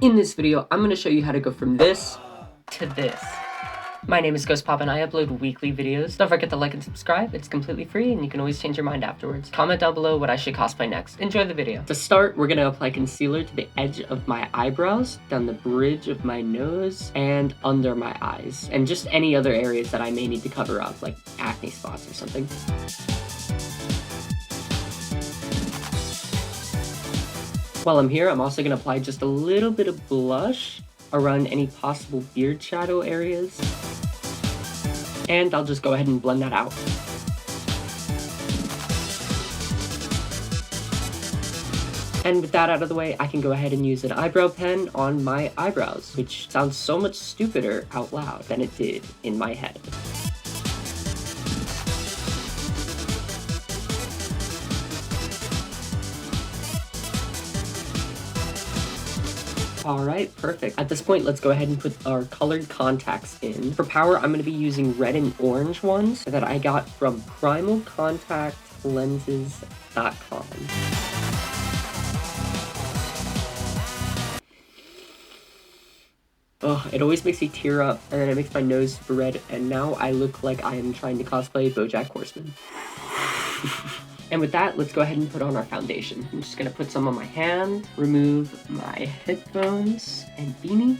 In this video, I'm going to show you how to go from this to this. My name is Ghost Pop and I upload weekly videos. Don't forget to like and subscribe. It's completely free and you can always change your mind afterwards. Comment down below what I should cosplay next. Enjoy the video. To start, we're going to apply concealer to the edge of my eyebrows, down the bridge of my nose, and under my eyes. And just any other areas that I may need to cover up, like acne spots or something. While I'm here, I'm also going to apply just a little bit of blush around any possible beard shadow areas. And I'll just go ahead and blend that out. And with that out of the way, I can go ahead and use an eyebrow pen on my eyebrows, which sounds so much stupider out loud than it did in my head. Alright, perfect. At this point, let's go ahead and put our colored contacts in. For power, I'm going to be using red and orange ones that I got from primalcontactlenses.com. Oh, it always makes me tear up, and then it makes my nose super red, and now I look like I am trying to cosplay BoJack Horseman. And with that, let's go ahead and put on our foundation. I'm just gonna put some on my hand, remove my headphones and beanie,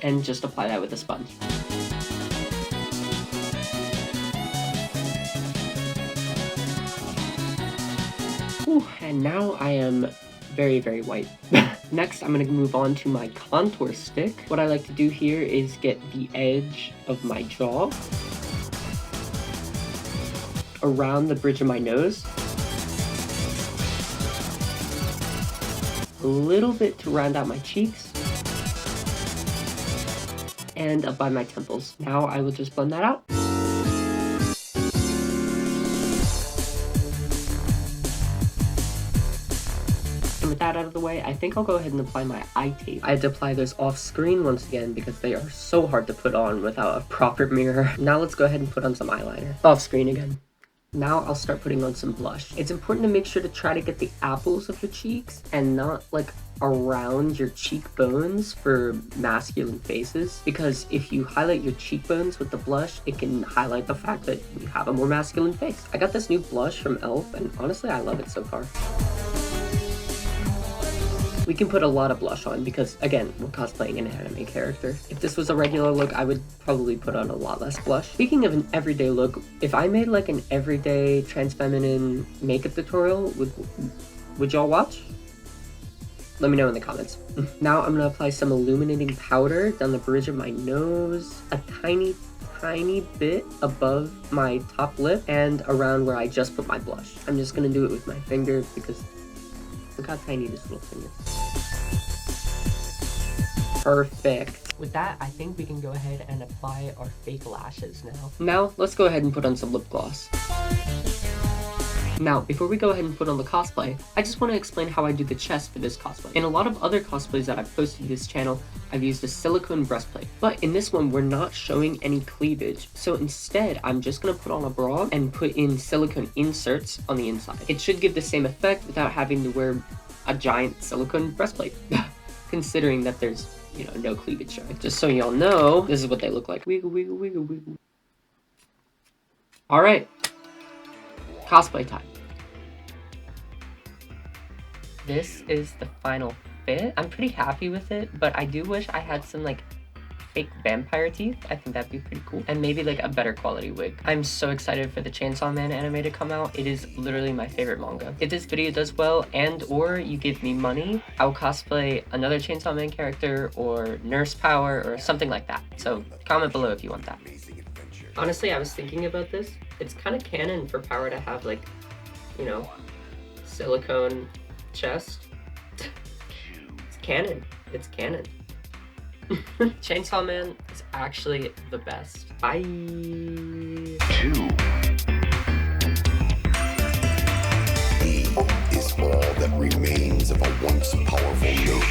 and just apply that with a sponge. Whew, and now I am very, very white. Next, I'm gonna move on to my contour stick. What I like to do here is get the edge of my jaw around the bridge of my nose. A little bit to round out my cheeks, and up by my temples. Now I will just blend that out. And with that out of the way, I think I'll go ahead and apply my eye tape. I had to apply those off screen once again because they are so hard to put on without a proper mirror. Now let's go ahead and put on some eyeliner. Off screen again. Now I'll start putting on some blush. It's important to make sure to try to get the apples of your cheeks and not like around your cheekbones for masculine faces, because if you highlight your cheekbones with the blush, it can highlight the fact that you have a more masculine face. I got this new blush from e.l.f. and honestly I love it so far. We can put a lot of blush on because, again, we're cosplaying an anime character. If this was a regular look, I would probably put on a lot less blush. Speaking of an everyday look, if I made like an everyday trans feminine makeup tutorial, would y'all watch? Let me know in the comments. Now I'm gonna apply some illuminating powder down the bridge of my nose, a tiny bit above my top lip, and around where I just put my blush. I'm just gonna do it with my finger because look how tiny this little thing is. Perfect. With that, I think we can go ahead and apply our fake lashes now. Now, let's go ahead and put on some lip gloss. Now, before we go ahead and put on the cosplay, I just want to explain how I do the chest for this cosplay. In a lot of other cosplays that I've posted to this channel, I've used a silicone breastplate. But in this one, we're not showing any cleavage. So instead, I'm just going to put on a bra and put in silicone inserts on the inside. It should give the same effect without having to wear a giant silicone breastplate. Considering that there's, you know, no cleavage showing. Just so y'all know, this is what they look like. Wiggle, wiggle, wiggle, wiggle. Alright. Cosplay time. This is the final fit. I'm pretty happy with it, but I do wish I had some like fake vampire teeth. I think that'd be pretty cool. And maybe like a better quality wig. I'm so excited for the Chainsaw Man anime to come out. It is literally my favorite manga. If this video does well and or you give me money, I'll cosplay another Chainsaw Man character or Nurse Power or something like that. So comment below if you want that. Honestly, I was thinking about this. It's kind of canon for Power to have like, you know, silicone chest. It's canon. It's canon. Chainsaw Man is actually the best. Bye. 2 is all that remains of a once powerful note.